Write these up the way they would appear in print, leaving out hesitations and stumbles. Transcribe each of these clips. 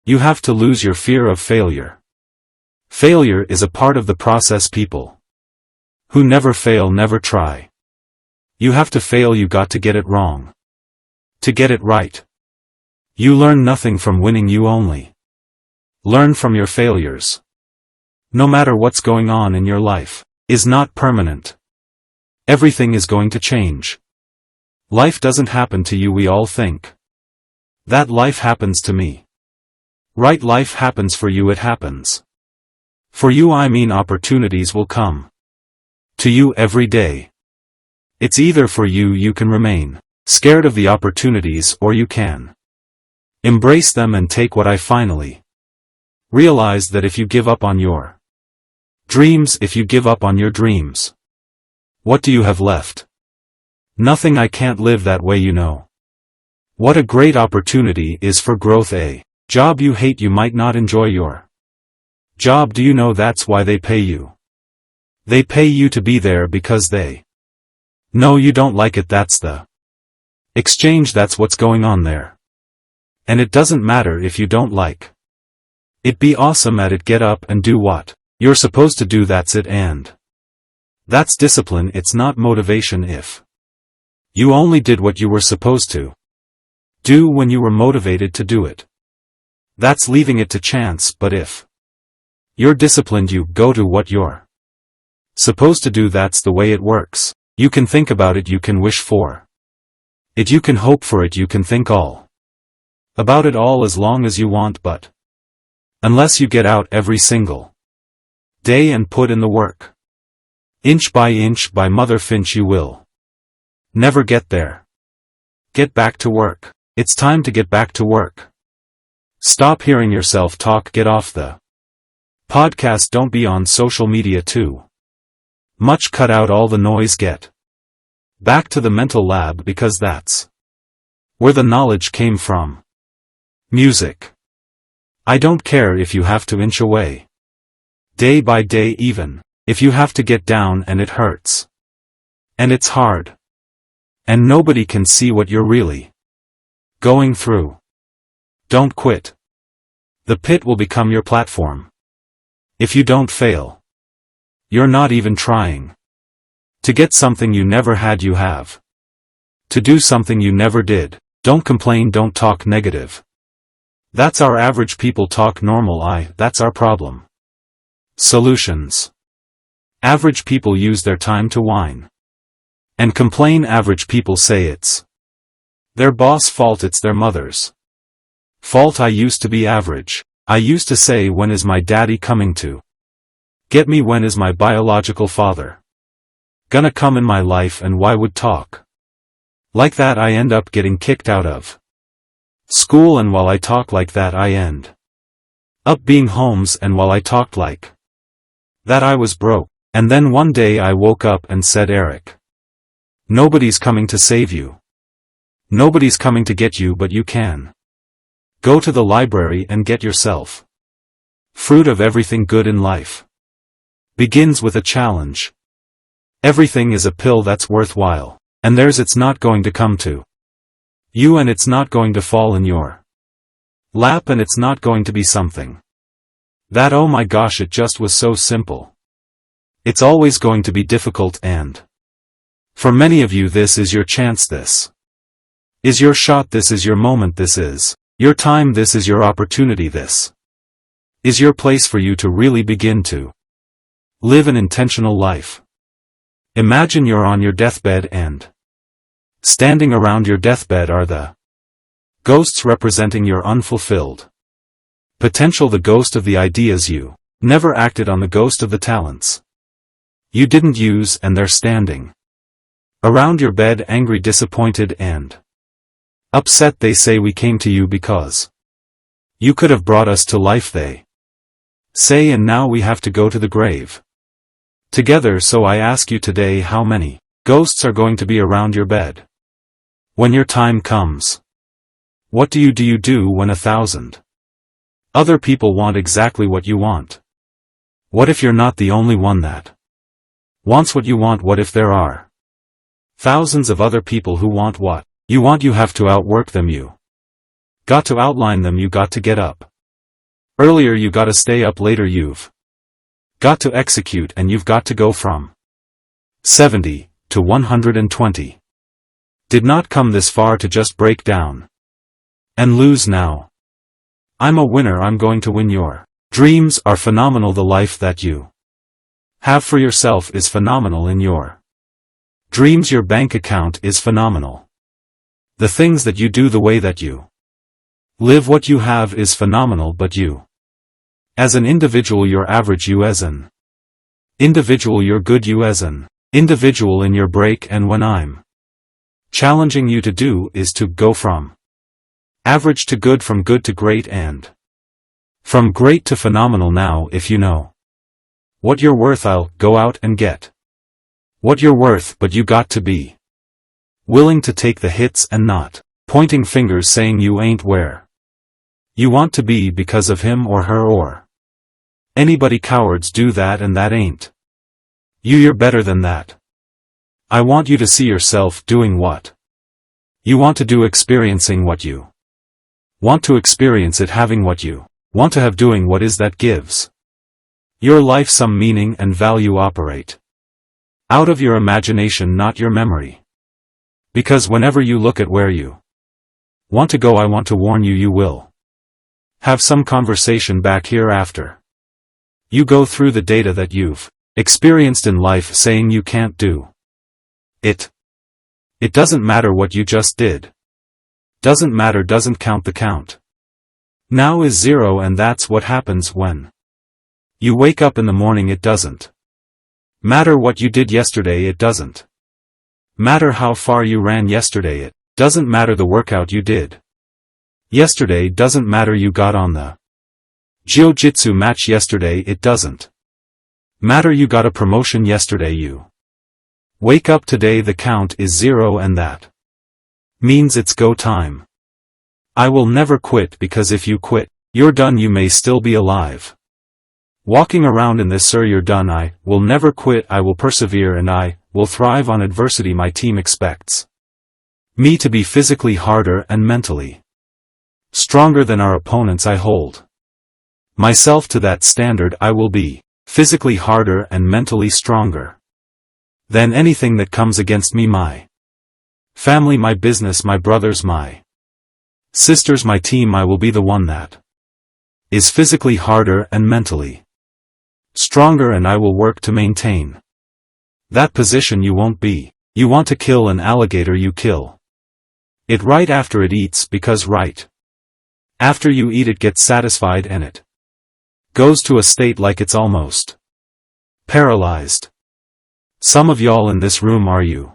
You have to lose your fear of failure. Failure is a part of the process. People who never fail never try. You have to fail, you got to get it wrong. To get it right. You learn nothing from winning, you only learn from your failures. No matter what's going on in your life is not permanent. Everything is going to change. Life doesn't happen to you, we all think that life happens to me. Right, life happens for you, it happens. For you, I mean opportunities will come to you every day. It's either for you, you can remain scared of the opportunities, or you can embrace them and take what I finally realized, that if you give up on your dreams, if you give up on your dreams, what do you have left? Nothing. I can't live that way, you know. What a great opportunity is for growth. A job you hate, you might not enjoy your job. Do you know that's why they pay you? They pay you to be there because they know you don't like it. That's the exchange, that's what's going on there. And it doesn't matter if you don't like it, be awesome at it, get up and do what you're supposed to do, that's it, and that's discipline. It's not motivation. If you only did what you were supposed to do when you were motivated to do it, that's leaving it to chance. But if you're disciplined, you go to what you're supposed to do. That's the way it works. You can think about it, you can wish for it, you can hope for it, you can think all about it all as long as you want, but unless you get out every single day and put in the work, inch by Mother Finch, you will never get there. Get back to work. It's time to get back to work. Stop hearing yourself talk, get off the podcast, don't be on social media too much, cut out all the noise, get back to the mental lab, because that's where the knowledge came from. Music. I don't care if you have to inch away day by day, even if you have to get down and it hurts and it's hard and nobody can see what you're really going through. Don't quit. The pit will become your platform. If you don't fail, you're not even trying. To get something you never had, you have to do something you never did. Don't complain, don't talk negative. That's our average people talk normal. That's our problem. Solutions. Average people use their time to whine and complain. Average people say it's their boss' fault, it's their mother's fault. I used to be average. I used to say, when is my daddy coming to get me? When is my biological father gonna come in my life? And why would talk like that? I end up getting kicked out of school, and while I talk like that, I end up being homeless, and while I talked like that, I was broke. And then one day I woke up and said, Eric, nobody's coming to save you. Nobody's coming to get you, but you can go to the library and get yourself. Fruit of everything good in life begins with a challenge. Everything is a pill that's worthwhile, and it's not going to come to you, and it's not going to fall in your lap, and it's not going to be something that, oh my gosh, it just was so simple. It's always going to be difficult, and for many of you, this is your chance, this is your shot, this is your moment, this is your time, this is your opportunity, this is your place for you to really begin to live an intentional life. Imagine you're on your deathbed, and standing around your deathbed are the ghosts representing your unfulfilled potential, the ghost of the ideas you never acted on, the ghost of the talents you didn't use, and they're standing around your bed, angry, disappointed, and upset. They say, we came to you because you could have brought us to life, they say, and now we have to go to the grave together. So I ask you today, how many ghosts are going to be around your bed when your time comes? What do you do when 1,000 other people want exactly what you want? What if you're not the only one that wants what you want? What if there are thousands of other people who want what you want? You have to outwork them, you got to outline them, you got to get up Earlier you gotta stay up later, you've got to execute, and you've got to go from 70 to 120. Did not come this far to just break down and lose now. I'm a winner, I'm going to win. Your dreams are phenomenal, the life that you have for yourself is phenomenal. In your dreams your bank account is phenomenal. The things that you do, the way that you live, what you have is phenomenal. But you as an individual, you're average. You as an individual, you're good. You as an individual in your break, and when I'm challenging you to do is to go from average to good, from good to great, and from great to phenomenal. Now if you know what you're worth, I'll go out and get what you're worth, but you got to be willing to take the hits and not pointing fingers saying you ain't where you want to be because of him or her or anybody. Cowards do that, and that ain't you. You're better than that. I want you to see yourself doing what you want to do, experiencing what you want to experience, it having what you want to have, doing what is that gives your life some meaning and value. Operate out of your imagination, not your memory. Because whenever you look at where you want to go, I want to warn you, you will have some conversation back here after you go through the data that you've experienced in life, saying you can't do it. It doesn't matter what you just did. Doesn't matter, doesn't count. The count now is zero, and that's what happens when you wake up in the morning. It doesn't matter what you did yesterday. It doesn't matter how far you ran yesterday. It doesn't matter the workout you did yesterday. Doesn't matter you got on the jiu-jitsu match yesterday. It doesn't matter you got a promotion yesterday. You wake up today, the count is zero, and that means it's go time. I will never quit, because if you quit, you're done. You may still be alive, walking around in this, sir, you're done. I will never quit. I will persevere, and I will thrive on adversity. My team expects me to be physically harder and mentally stronger than our opponents. I hold myself to that standard. I will be physically harder and mentally stronger than anything that comes against me. My family, my business, my brothers, my sisters, my team. I will be the one that is physically harder and mentally stronger, and I will work to maintain that position. You won't be. You want to kill an alligator, you kill it right after it eats, because right after you eat it gets satisfied, and it goes to a state like it's almost paralyzed. Some of y'all in this room, are you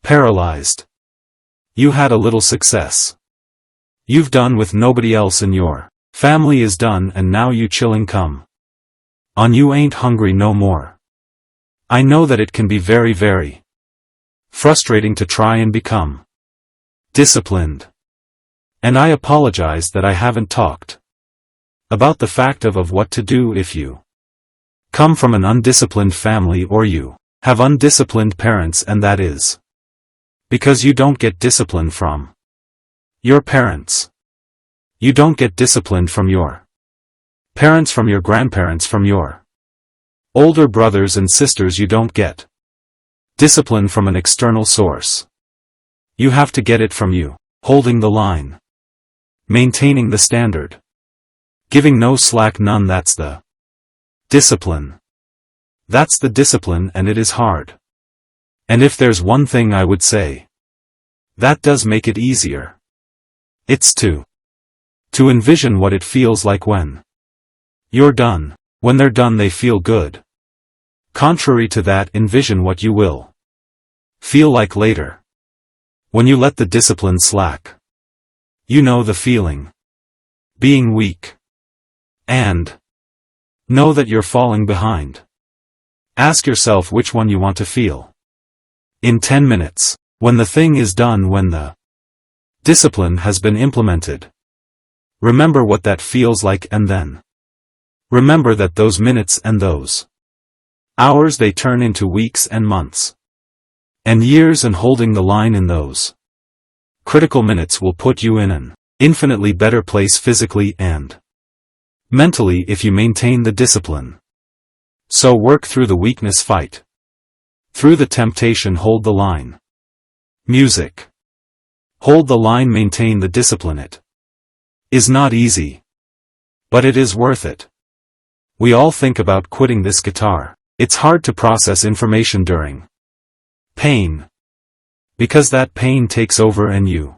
paralyzed? You had a little success. You've done with nobody else in your family is done, and now you chilling come on. You ain't hungry no more. I know that it can be very, very frustrating to try and become disciplined. And I apologize that I haven't talked about the fact of what to do if you come from an undisciplined family, or you have undisciplined parents, and that is because you don't get discipline from your parents. You don't get disciplined from your parents, from your grandparents, from your older brothers and sisters. You don't get discipline from an external source. You have to get it from you, holding the line, maintaining the standard, giving no slack, none. That's the discipline. That's the discipline, and it is hard. And if there's one thing I would say that does make it easier, it's to envision what it feels like when you're done. When they're done, they feel good. Contrary to that, envision what you will feel like later when you let the discipline slack. You know the feeling, being weak, and know that you're falling behind. Ask yourself which one you want to feel in 10 minutes, when the thing is done, when the discipline has been implemented. Remember what that feels like, and then remember that those minutes and those hours, they turn into weeks and months and years, and holding the line in those critical minutes will put you in an infinitely better place physically and Mentally if you maintain the discipline. So work through the weakness, fight. Through the temptation, hold the line. Music. Hold the line, maintain the discipline. It is not easy. But it is worth it. We all think about quitting this guitar. It's hard to process information during pain. Because that pain takes over and you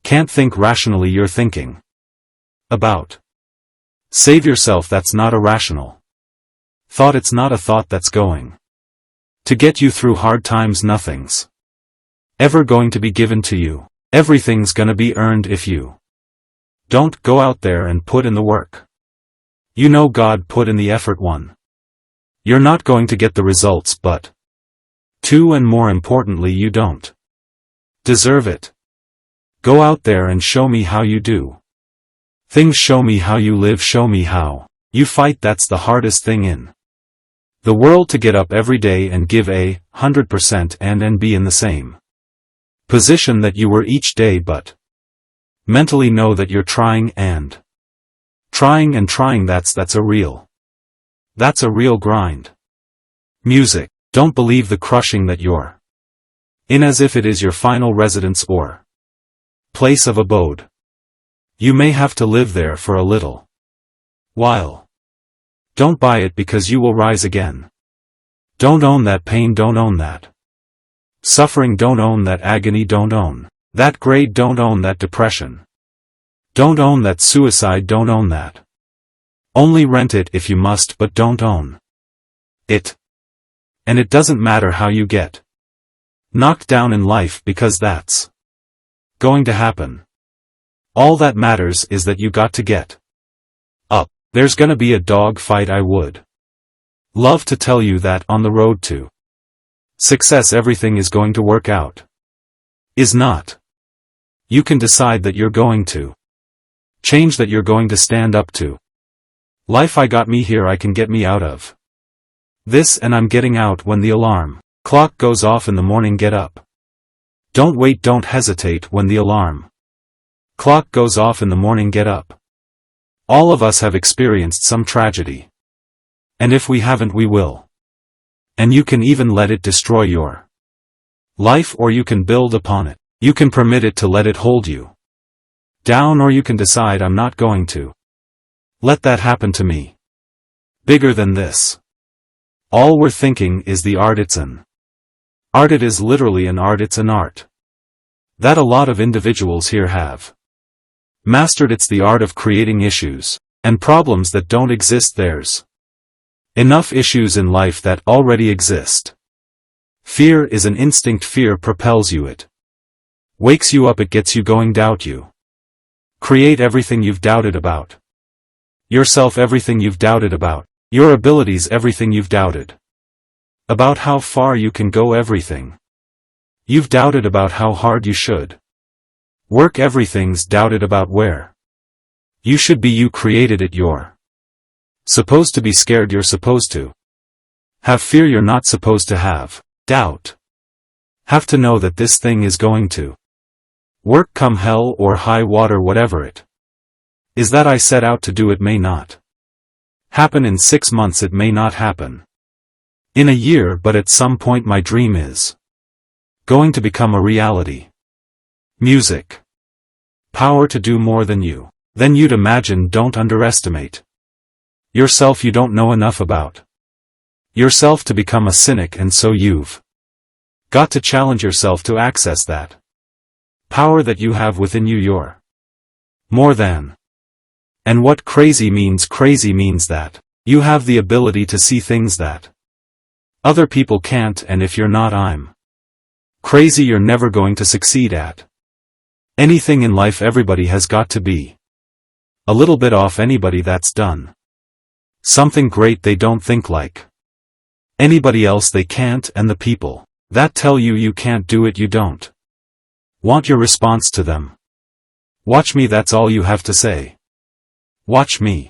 can't think rationally, you're thinking about save yourself. That's not a rational thought, it's not a thought that's going to get you through hard times. Nothing's ever going to be given to you. Everything's gonna be earned if you don't go out there and put in the work. You know God put in the effort. 1. You're not going to get the results, but 2, and more importantly, you don't deserve it. Go out there and show me how you do things, show me how you live, show me how you fight. That's the hardest thing in the world, to get up every day and give 100% and be in the same position that you were each day, but mentally know that you're trying and trying and trying. That's a real grind. Music. Don't believe the crushing that you're in as if it is your final residence or place of abode. You may have to live there for a little while. Don't buy it because you will rise again. Don't own that pain, don't own that suffering, don't own that agony, don't own that grade, don't own that depression. Don't own that suicide, don't own that. Only rent it if you must, but don't own it. And it doesn't matter how you get knocked down in life, because that's going to happen. All that matters is that you got to get up. There's gonna be a dog fight. I would love to tell you that on the road to success everything is going to work out. Is not. You can decide that you're going to change, that you're going to stand up to life. I got me here, I can get me out of this, and I'm getting out when the alarm clock goes off in the morning. Get up. Don't wait, don't hesitate when the alarm clock goes off in the morning. Get up. All of us have experienced some tragedy. And if we haven't, we will. And you can even let it destroy your life, or you can build upon it. You can permit it to let it hold you down, or you can decide, I'm not going to let that happen to me. Bigger than this. All we're thinking is the art. It's an art. It is literally an art. It's an art that a lot of individuals here have mastered. It's the art of creating issues and problems that don't exist. There's enough issues in life that already exist. Fear is an instinct. Fear propels you. It wakes you up. It gets you going. Doubt you create everything you've doubted about yourself, everything you've doubted about your abilities, everything you've doubted about how far you can go, everything you've doubted about how hard you should work, everything's doubted about where you should be. You created it. You're supposed to be scared. You're supposed to have fear. You're not supposed to have doubt. Have to know that this thing is going to work, come hell or high water. Whatever it is that I set out to do, it may not happen in 6 months, it may not happen in a year, but at some point my dream is going to become a reality. Music. Power to do more than you'd imagine. Don't underestimate yourself. You don't know enough about yourself to become a cynic, and so you've got to challenge yourself to access that power that you have within you. You're more than. And what crazy means that you have the ability to see things that other people can't, and if you're not, I'm crazy, you're never going to succeed at anything in life. Everybody has got to be a little bit off. Anybody that's done something great, they don't think like anybody else, they can't, and the people that tell you you can't do it, you don't want your response to them. Watch me, that's all you have to say. Watch me.